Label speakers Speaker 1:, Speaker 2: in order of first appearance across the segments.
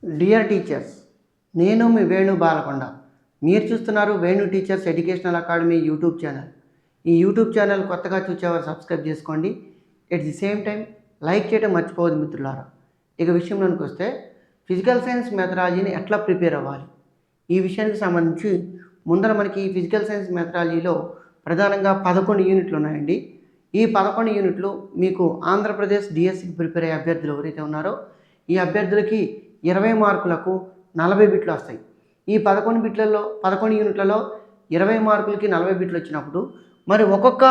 Speaker 1: Dear teachers, నేను మీ వేణు బాలకొండ. మీరు చూస్తున్నారు Venu teachers educational academy YouTube channel. ఈ యూట్యూబ్ ఛానల్ కొత్తగా చూసేవారు సబ్స్క్రైబ్ చేసుకోండి. At the same time like చేయడం మర్చిపోవద్దు మిత్రులారా. ఇక విషయంలోనికి వస్తే ఫిజికల్ సైన్స్ మెథడాలజీని ఎట్లా ప్రిపేర్ అవ్వాలి, ఈ విషయానికి సంబంధించి ముందర మనకి ఫిజికల్ సైన్స్ మెథడాలజీలో ప్రధానంగా 11 యూనిట్లు ఉన్నాయండి. ఈ 11 యూనిట్లు మీకు ఆంధ్రప్రదేశ్ డిఎస్సికి ప్రిపేర్ అయ్యే అభ్యర్థులు ఎవరైతే ఉన్నారో ఈ అభ్యర్థులకి 20 మార్కులకు 40 బిట్లు వస్తాయి. ఈ 11 యూనిట్లలో 20 మార్కులకి 40 బిట్లు వచ్చినప్పుడు మరి ఒక్కొక్క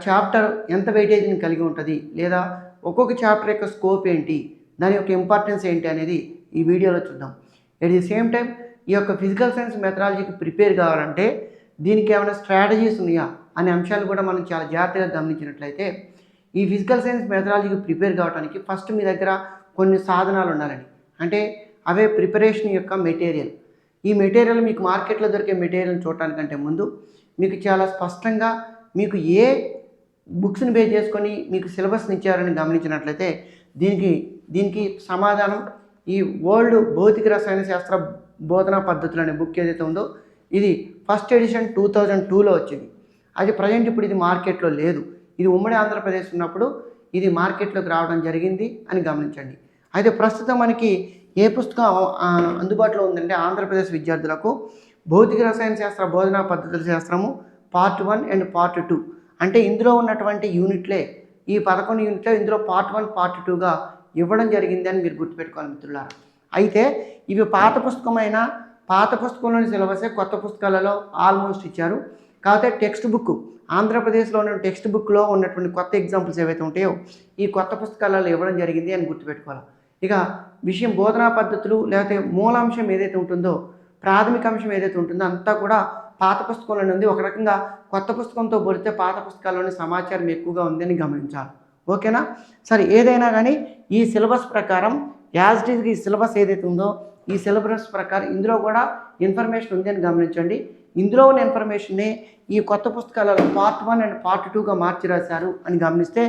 Speaker 1: చాప్టర్ ఎంత వెయిటేజ్ని కలిగి ఉంటుంది, లేదా ఒక్కొక్క చాప్టర్ యొక్క స్కోప్ ఏంటి, దాని యొక్క ఇంపార్టెన్స్ ఏంటి అనేది ఈ వీడియోలో చూద్దాం. ఎట్ ది సేమ్ టైం ఈ యొక్క ఫిజికల్ సైన్స్ మెథడాలజీకి ప్రిపేర్ కావాలంటే దీనికి ఏమైనా స్ట్రాటజీస్ ఉన్నాయా అనే అంశాలు కూడా మనం చాలా జాగ్రత్తగా గమనించినట్లయితే ఈ ఫిజికల్ సైన్స్ మెథడాలజీకి ప్రిపేర్ కావడానికి ఫస్ట్ మీ దగ్గర కొన్ని సాధనాలు ఉండాలండి. అంటే అవే ప్రిపరేషన్ యొక్క మెటీరియల్. ఈ మెటీరియల్ మీకు మార్కెట్లో దొరికే మెటీరియల్ చూడటానికంటే ముందు మీకు చాలా స్పష్టంగా మీకు ఏ బుక్స్ని బేస్ చేసుకొని మీకు సిలబస్ని ఇచ్చారని గమనించినట్లయితే దీనికి సమాధానం ఈ వరల్డ్ భౌతిక రసాయన శాస్త్ర బోధనా పద్ధతులు అనే బుక్ ఏదైతే ఉందో ఇది ఫస్ట్ ఎడిషన్ 2002లో వచ్చింది. అది ప్రజెంట్ ఇప్పుడు ఇది మార్కెట్లో లేదు. ఇది ఉమ్మడి ఆంధ్రప్రదేశ్ ఉన్నప్పుడు ఇది మార్కెట్లోకి రావడం జరిగింది అని గమనించండి. అయితే ప్రస్తుతం మనకి ఏ పుస్తకం అందుబాటులో ఉందంటే ఆంధ్రప్రదేశ్ విద్యార్థులకు భౌతిక రసాయన శాస్త్ర బోధనా పద్ధతుల శాస్త్రము పార్ట్ 1 అండ్ పార్ట్ 2. అంటే ఇందులో ఉన్నటువంటి యూనిట్లే ఈ 11 యూనిట్లో ఇందులో పార్ట్ 1 పార్ట్ 2గా ఇవ్వడం జరిగింది అని మీరు గుర్తుపెట్టుకోవాలి మిత్రులారా. అయితే ఇవి పాత పుస్తకంలోని సిలబసే కొత్త పుస్తకాలలో ఆల్మోస్ట్ ఇచ్చారు. కాకపోతే టెక్స్ట్ బుక్ ఆంధ్రప్రదేశ్లో ఉన్న టెక్స్ట్ బుక్లో ఉన్నటువంటి కొత్త ఎగ్జాంపుల్స్ ఏవైతే ఉంటాయో ఈ కొత్త పుస్తకాలలో ఇవ్వడం జరిగింది అని గుర్తుపెట్టుకోవాలి. ఇక విషయం బోధనా పద్ధతులు లేకపోతే మూలాంశం ఏదైతే ఉంటుందో, ప్రాథమిక అంశం ఏదైతే ఉంటుందో అంతా కూడా పాత పుస్తకంలోనే ఉంది. ఒక రకంగా కొత్త పుస్తకంతో పోలిస్తే పాత పుస్తకాల్లోని సమాచారం ఎక్కువగా ఉందని గమనించాలి. ఓకేనా? సరే, ఏదైనా కానీ ఈ సిలబస్ ప్రకారం యాజ్ ఇట్ ఈజ్ ఈ సిలబస్ ఏదైతే ఉందో ఈ సిలబస్ ప్రకారం ఇందులో కూడా ఇన్ఫర్మేషన్ ఉంది అని గమనించండి. ఇందులో ఉన్న ఇన్ఫర్మేషన్ని ఈ కొత్త పుస్తకాలలో పార్ట్ 1 అండ్ పార్ట్ 2గా మార్చి రాశారు అని గమనిస్తే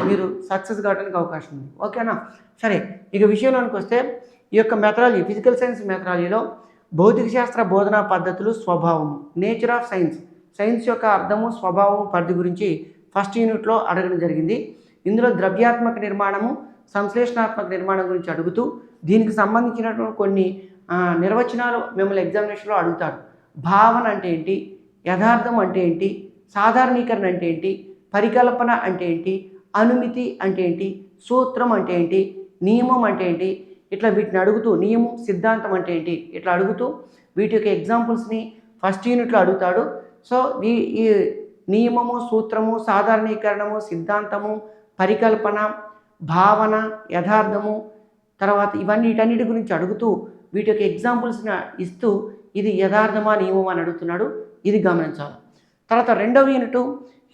Speaker 1: మీరు సక్సెస్ కావడానికి అవకాశం ఉంది. ఓకేనా? సరే, ఇక విషయంలోనికి వస్తే ఈ యొక్క మెథడాలజీ ఫిజికల్ సైన్స్ మెథడాలజీలో భౌతిక శాస్త్ర బోధనా పద్ధతులు, స్వభావము, నేచర్ ఆఫ్ సైన్స్ యొక్క అర్థము, స్వభావం, పరిధి గురించి ఫస్ట్ యూనిట్లో అడగడం జరిగింది. ఇందులో ద్రవ్యాత్మక నిర్మాణము, సంశ్లేషణాత్మక నిర్మాణం గురించి అడుగుతూ దీనికి సంబంధించినటువంటి కొన్ని నిర్వచనాలు మిమ్మల్ని ఎగ్జామినేషన్లో అడుగుతాడు. భావన అంటే ఏంటి, యథార్థం అంటే ఏంటి, సాధారణీకరణ అంటే ఏంటి, పరికల్పన అంటే ఏంటి, అనుమితి అంటే ఏంటి, సూత్రం అంటే ఏంటి, నియమం అంటే ఏంటి, ఇట్లా వీటిని అడుగుతూ నియమం, సిద్ధాంతం అంటే ఏంటి ఇట్లా అడుగుతూ వీటి యొక్క ఎగ్జాంపుల్స్ని ఫస్ట్ యూనిట్లో అడుగుతాడు. సో ఈ నియమము, సూత్రము, సాధారణీకరణము, సిద్ధాంతము, పరికల్పన, భావన, యథార్థము, తర్వాత వీటన్నిటి గురించి అడుగుతూ వీటి యొక్క ఎగ్జాంపుల్స్ని ఇస్తూ ఇది యథార్థమా నియమమా అని అడుగుతున్నాడు. ఇది గమనించాలి. తర్వాత రెండవ unit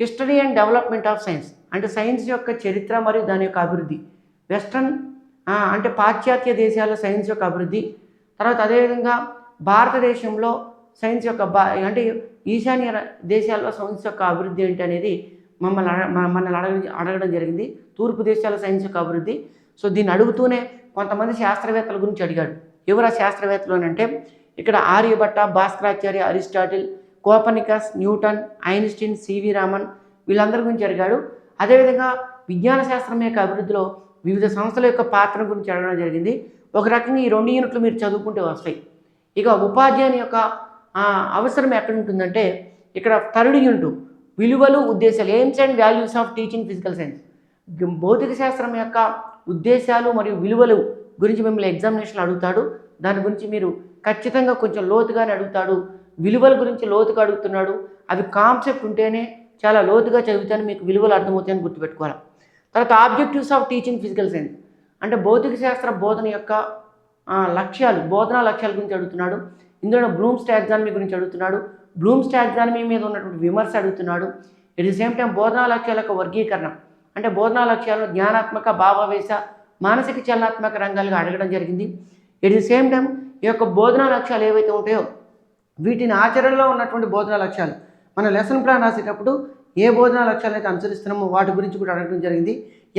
Speaker 1: history and development of science. అంటే సైన్స్ యొక్క చరిత్ర మరియు దాని యొక్క అభివృద్ధి. వెస్ట్రన్ అంటే పాశ్చాత్య దేశాల్లో సైన్స్ యొక్క అభివృద్ధి. తర్వాత అదేవిధంగా భారతదేశంలో సైన్స్ యొక్క అంటే ఈశాన్య దేశాల్లో సైన్స్ యొక్క అభివృద్ధి ఏంటి అనేది మనల్ని అడగడం జరిగింది. తూర్పు దేశాల సైన్స్ యొక్క అభివృద్ధి. సో దీన్ని అడుగుతూనే కొంతమంది శాస్త్రవేత్తల గురించి అడిగాడు. ఎవరు ఆ శాస్త్రవేత్తలు అని అంటే ఇక్కడ Aryabhata, Bhaskaracharya, Aristotle, Copernicus, Newton, Einstein, CV Raman వీళ్ళందరి గురించి అడిగాడు. అదేవిధంగా విజ్ఞాన శాస్త్రం యొక్క అభివృద్ధిలో వివిధ సంస్థల యొక్క పాత్ర గురించి అడగడం జరిగింది. ఒక రకంగా ఈ 2 యూనిట్లు మీరు చదువుకుంటే వస్తాయి. ఇక ఉపాధ్యాయుని యొక్క అవసరం ఎక్కడ ఉంటుందంటే ఇక్కడ థర్డ్ యూనిట్ విలువలు, ఉద్దేశాలు, aims and values of teaching physical science. భౌతిక శాస్త్రం యొక్క ఉద్దేశాలు మరియు విలువలు గురించి మిమ్మల్ని ఎగ్జామినేషన్ అడుగుతాడు. దాని గురించి మీరు ఖచ్చితంగా కొంచెం లోతుగానే అడుగుతాడు. విలువల గురించి లోతుగా అడుగుతున్నాడు. అవి కాన్సెప్ట్ ఉంటేనే చాలా లోతుగా చదివితేనే మీకు విలువలు అర్థమవుతాయని గుర్తుపెట్టుకోవాలి. తర్వాత objectives of teaching physical science. అంటే భౌతిక శాస్త్ర బోధన యొక్క లక్ష్యాలు, బోధనా లక్ష్యాల గురించి అడుగుతున్నాడు. ఇందులో బ్లూమ్స్ టాక్సానమీ గురించి అడుగుతున్నాడు. బ్లూమ్స్ టాక్సానమీ మీద ఉన్నటువంటి విమర్శ అడుగుతున్నాడు. ఎట్ ది సేమ్ టైం బోధనా లక్ష్యాల యొక్క వర్గీకరణ. అంటే బోధనా లక్ష్యాలను జ్ఞానాత్మక, భావావేశ, మానసిక చలనాత్మక రంగాలుగా అడగడం జరిగింది. ఎట్ ది సేమ్ టైం ఈ యొక్క బోధనా లక్ష్యాలు ఏవైతే ఉంటాయో వీటిని ఆచరణలో ఉన్నటువంటి బోధనా లక్ష్యాలు మన లెసన్ ప్లాన్ రాసేటప్పుడు ఏ బోధనా లక్ష్యాలను అయితే అనుసరిస్తున్నామో వాటి గురించి కూడా అడగడం జరిగింది.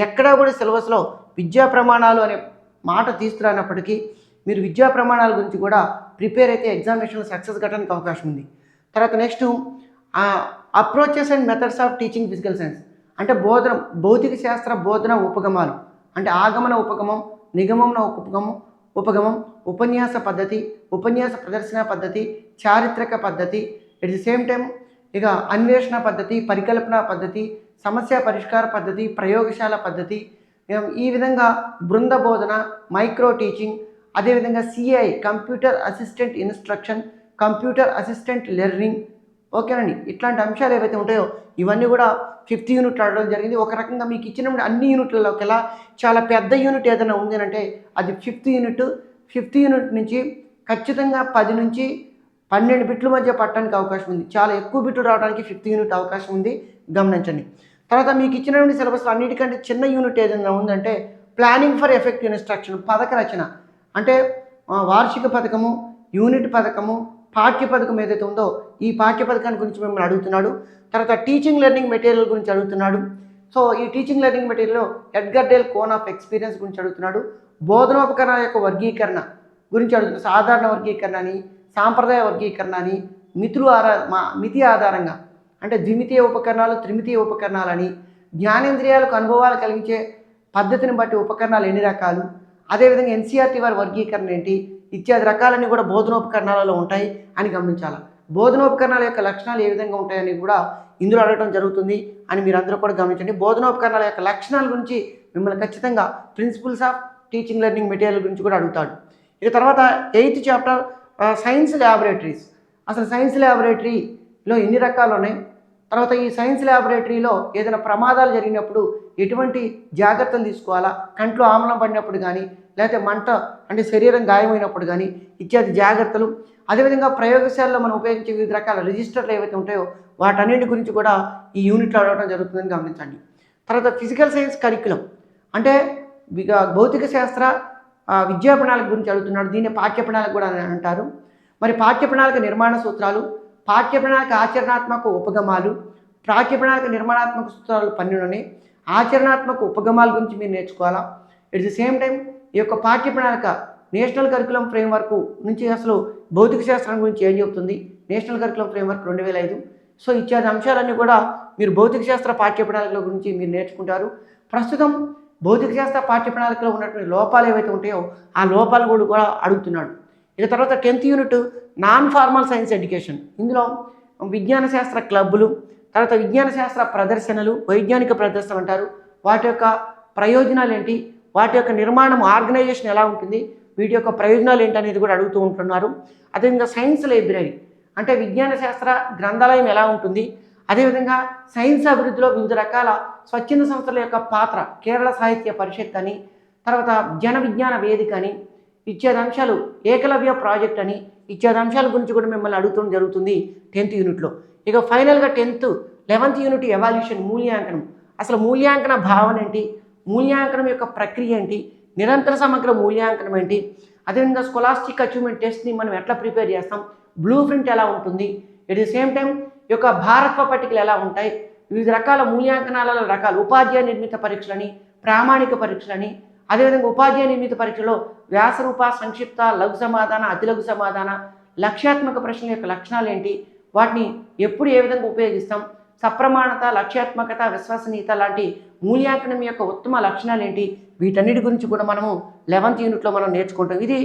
Speaker 1: ఎక్కడా కూడా సిలబస్లో విద్యా ప్రమాణాలు అనే మాట తీసుకురానప్పటికీ మీరు విద్యా ప్రమాణాల గురించి కూడా ప్రిపేర్ అయితే ఎగ్జామినేషన్లో సక్సెస్ కట్టడానికి అవకాశం ఉంది. తర్వాత next approaches and methods of teaching physical science, అంటే భౌతిక శాస్త్ర బోధన ఉపగమాలు, అంటే ఆగమన ఉపగమం, నిగమన ఉపగమం, ఉపన్యాస పద్ధతి, ఉపన్యాస ప్రదర్శన పద్ధతి, చారిత్రక పద్ధతి, ఎట్ ది సేమ్ టైం ఇక అన్వేషణ పద్ధతి, పరికల్పన పద్ధతి, సమస్య పరిష్కార పద్ధతి, ప్రయోగశాల పద్ధతి, ఈ విధంగా బృంద బోధన, మైక్రో టీచింగ్, అదేవిధంగా CI computer assistant instruction, computer assistant learning. ఓకేనండి, ఇట్లాంటి అంశాలు ఏవైతే ఉంటాయో ఇవన్నీ కూడా 5th యూనిట్లో అడగడం జరిగింది. ఒక రకంగా మీకు ఇచ్చిన అన్ని యూనిట్లలోకెల్లా చాలా పెద్ద యూనిట్ ఏదైనా ఉంది అంటే అది 5th యూనిట్. 5th యూనిట్ నుంచి ఖచ్చితంగా 10 నుంచి 12 బిట్ల మధ్య పట్టడానికి అవకాశం ఉంది. చాలా ఎక్కువ బిట్లు రావడానికి 5th యూనిట్ అవకాశం ఉంది, గమనించండి. తర్వాత మీకు ఇచ్చినటువంటి సిలబస్లో అన్నిటికంటే చిన్న యూనిట్ ఏదైనా ఉందంటే ప్లానింగ్ ఫర్ ఎఫెక్టివ్ ఇన్స్ట్రక్షన్, పథక రచన, అంటే వార్షిక పథకము, యూనిట్ పథకము, పాఠ్య పథకం ఏదైతే ఉందో ఈ పాఠ్య పథకాన్ని గురించి మిమ్మల్ని అడుగుతున్నాడు. తర్వాత టీచింగ్ లెర్నింగ్ మెటీరియల్ గురించి అడుగుతున్నాడు. సో ఈ టీచింగ్ లెర్నింగ్ మెటీరియల్లో Edgar Dale cone of experience గురించి అడుగుతున్నాడు. బోధనోపకరణాల యొక్క వర్గీకరణ గురించి అడుగుతున్నాడు. సాధారణ వర్గీకరణ అని, సాంప్రదాయ వర్గీకరణ అని, మితి ఆధారంగా అంటే ద్విమితీయ ఉపకరణాలు, త్రిమితీయ ఉపకరణాలని, జ్ఞానేంద్రియాలకు అనుభవాలు కలిగించే పద్ధతిని బట్టి ఉపకరణాలు ఎన్ని రకాలు, అదేవిధంగా ఎన్సీఆర్టీ వారి వర్గీకరణ ఏంటి, ఇత్యాది రకాలన్నీ కూడా బోధనోపకరణాలలో ఉంటాయి అని గమనించాలి. బోధనోపకరణాల యొక్క లక్షణాలు ఏ విధంగా ఉంటాయని కూడా ఇందులో అడగడం జరుగుతుంది అని మీరు అందరూ కూడా గమనించండి. బోధనోపకరణాల యొక్క లక్షణాల గురించి మిమ్మల్ని ఖచ్చితంగా principles of teaching learning material గురించి కూడా అడుగుతాడు. ఇక తర్వాత 8th చాప్టర్ సైన్స్ ల్యాబొరేటరీస్. అసలు సైన్స్ ల్యాబొరేటరీలో ఎన్ని రకాలు ఉన్నాయి, తర్వాత ఈ సైన్స్ ల్యాబొరేటరీలో ఏదైనా ప్రమాదాలు జరిగినప్పుడు ఎటువంటి జాగ్రత్తలు తీసుకోవాలా, కంట్లో ఆమ్లం పడినప్పుడు కానీ, లేకపోతే మంట అంటే శరీరం గాయమైనప్పుడు కానీ ఇత్యాది జాగ్రత్తలు, అదేవిధంగా ప్రయోగశాలలో మనం ఉపయోగించే వివిధ రకాల రిజిస్టర్లు ఏవైతే ఉంటాయో వాటన్నిటి గురించి కూడా ఈ యూనిట్లో అడగడం జరుగుతుందని గమనించండి. తర్వాత ఫిజికల్ సైన్స్ కరిక్యులం, అంటే భౌతిక శాస్త్ర విద్యా ప్రణాళిక గురించి అడుగుతున్నాడు. దీన్ని పాఠ్య ప్రణాళిక కూడా అంటారు. మరి పాఠ్య ప్రణాళిక నిర్మాణ సూత్రాలు, పాఠ్య ప్రణాళిక ఆచరణాత్మక ఉపగమాలు, పాఠ్య ప్రణాళిక నిర్మాణాత్మక సూత్రాలు 12 ఆచరణాత్మక ఉపగమాల గురించి మీరు నేర్చుకోవాలా. ఎట్ ది సేమ్ టైం ఈ యొక్క పాఠ్య ప్రణాళిక నేషనల్ కరికులం ఫ్రేమ్వర్క్ నుంచి అసలు భౌతిక శాస్త్రం గురించి ఏం చెబుతుంది, నేషనల్ కరికులం ఫ్రేమ్వర్క్ 2005. సో ఇత్యాది అంశాలన్నీ కూడా మీరు భౌతిక శాస్త్ర పాఠ్య ప్రణాళికల గురించి మీరు నేర్చుకుంటారు. ప్రస్తుతం భౌతిక శాస్త్ర పాఠ్య ప్రణాళికలో ఉన్నటువంటి లోపాలు ఏవైతే ఉంటాయో ఆ లోపాలు కూడా అడుగుతున్నాడు. ఇక తర్వాత 10th unit non formal science education. ఇందులో విజ్ఞాన శాస్త్ర క్లబ్బులు, తర్వాత విజ్ఞాన శాస్త్ర ప్రదర్శనలు, వైజ్ఞానిక ప్రదర్శనలు అంటారు. వాటి యొక్క ప్రయోజనాలు ఏంటి, వాటి యొక్క నిర్మాణం ఆర్గనైజేషన్ ఎలా ఉంటుంది, వీటి యొక్క ప్రయోజనాలు ఏంటి అనేది కూడా అడుగుతూ ఉంటున్నారు. అదేవిధంగా సైన్స్ లైబ్రరీ, అంటే విజ్ఞాన శాస్త్ర గ్రంథాలయం ఎలా ఉంటుంది, అదేవిధంగా సైన్స్ అభివృద్ధిలో వివిధ రకాల స్వచ్ఛంద సంస్థల యొక్క పాత్ర, కేరళ సాహిత్య పరిషత్ అని, తర్వాత జన విజ్ఞాన వేదిక అని, ఇత్యాది అంశాలు, ఏకలవ్య ప్రాజెక్ట్ అని, ఇత్యాది అంశాల గురించి కూడా మిమ్మల్ని అడుగుతూ జరుగుతుంది 10th యూనిట్లో. ఇక ఫైనల్గా 11th యూనిట్ ఎవాల్యూషన్, మూల్యాంకనం. అసలు మూల్యాంకన భావన ఏంటి, మూల్యాంకనం యొక్క ప్రక్రియ ఏంటి, నిరంతర సమగ్ర మూల్యాంకనం ఏంటి, అదేవిధంగా స్కాలాస్టిక్ అచీవ్మెంట్ టెస్ట్ని మనం ఎట్లా ప్రిపేర్ చేస్తాం, బ్లూ ప్రింట్ ఎలా ఉంటుంది, ఎట్ ది సేమ్ టైం ఈ యొక్క భారత్వ పట్టికలు ఎలా ఉంటాయి, వివిధ రకాల మూల్యాంకనాల రకాలు, ఉపాధ్యాయ నిర్మిత పరీక్షలని, ప్రామాణిక పరీక్షలని, అదేవిధంగా ఉపాధ్యాయ నిర్మిత పరీక్షలో వ్యాసరూప, సంక్షిప్త, లఘు సమాధాన, అతి లఘు సమాధాన, లక్ష్యాత్మక ప్రశ్నల యొక్క లక్షణాలు ఏంటి, వాటిని ఎప్పుడు ఏ విధంగా ఉపయోగిస్తాం, సప్రమాణత, లక్ష్యాత్మకత, విశ్వసనీయత లాంటి మూల్యాంకనం యొక్క ఉత్తమ లక్షణాలు ఏంటి, వీటన్నిటి గురించి కూడా మనము 11th యూనిట్లో మనం నేర్చుకుంటాం. ఇది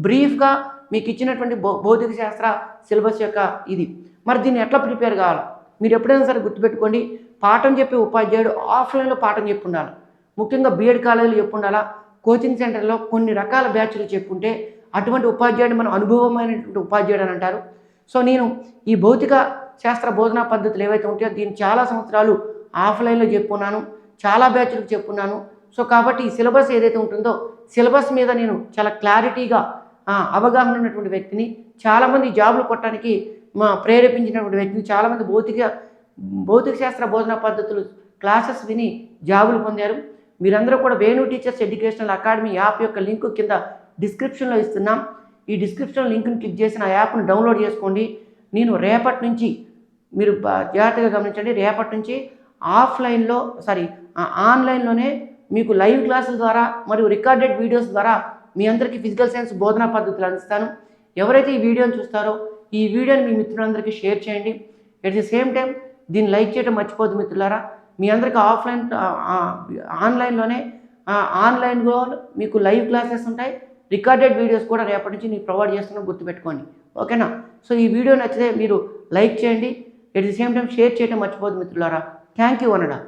Speaker 1: బ్రీఫ్గా మీకు ఇచ్చినటువంటి భౌతిక శాస్త్ర సిలబస్ యొక్క ఇది. మరి దీన్ని ఎట్లా ప్రిపేర్ కావాలి, మీరు ఎప్పుడైనా సరే గుర్తుపెట్టుకోండి, పాఠం చెప్పే ఉపాధ్యాయుడు ఆఫ్లైన్లో పాఠం చెప్పి ఉండాలి. ముఖ్యంగా బీఎడ్ కాలేజీలు చెప్పు ఉండాలా, కోచింగ్ సెంటర్లో కొన్ని రకాల బ్యాచ్లు చెప్పుంటే అటువంటి ఉపాధ్యాయుడు మనం అనుభవమైనటువంటి ఉపాధ్యాయుడు అని అంటారు. సో నేను ఈ భౌతిక శాస్త్ర బోధనా పద్ధతులు ఏవైతే ఉంటాయో దీన్ని చాలా సంవత్సరాలు ఆఫ్లైన్లో చెప్పున్నాను, చాలా బ్యాచ్లకు చెప్పున్నాను. సో కాబట్టి ఈ సిలబస్ ఏదైతే ఉంటుందో సిలబస్ మీద నేను చాలా క్లారిటీగా అవగాహన ఉన్నటువంటి వ్యక్తిని, చాలామంది జాబులు కొట్టడానికి ప్రేరేపించినటువంటి వ్యక్తిని, చాలామంది భౌతిక శాస్త్ర బోధనా పద్ధతులు క్లాసెస్ విని జాబులు పొందారు. మీరందరూ కూడా Venu teachers educational academy app యొక్క లింక్ కింద డిస్క్రిప్షన్లో ఇస్తున్నాం. ఈ డిస్క్రిప్షన్ లింక్ని క్లిక్ చేసిన ఆ యాప్ను డౌన్లోడ్ చేసుకోండి. నేను రేపటి నుంచి, మీరు జాగ్రత్తగా గమనించండి, రేపటి నుంచి ఆన్లైన్లోనే మీకు లైవ్ క్లాసుల ద్వారా మరియు రికార్డెడ్ వీడియోస్ ద్వారా మీ అందరికీ ఫిజికల్ సైన్స్ బోధనా పద్ధతులు అందిస్తాను. ఎవరైతే ఈ వీడియోని చూస్తారో ఈ వీడియోని మీ మిత్రులందరికీ షేర్ చేయండి. ఎట్ ది సేమ్ టైం దీన్ని లైక్ చేయడం మర్చిపోద్దు మిత్రులారా. మీ అందరికీ ఆన్లైన్లో మీకు లైవ్ క్లాసెస్ ఉంటాయి. రికార్డెడ్ వీడియోస్ కూడా రేపటి నుంచి నేను ప్రొవైడ్ చేస్తున్నాను, గుర్తుపెట్టుకోండి. ఓకేనా? సో ఈ వీడియో నచ్చితే మీరు లైక్ చేయండి. At the same time share చేయడం మర్చిపోద్దు మిత్రులారా. Thank you అనడా.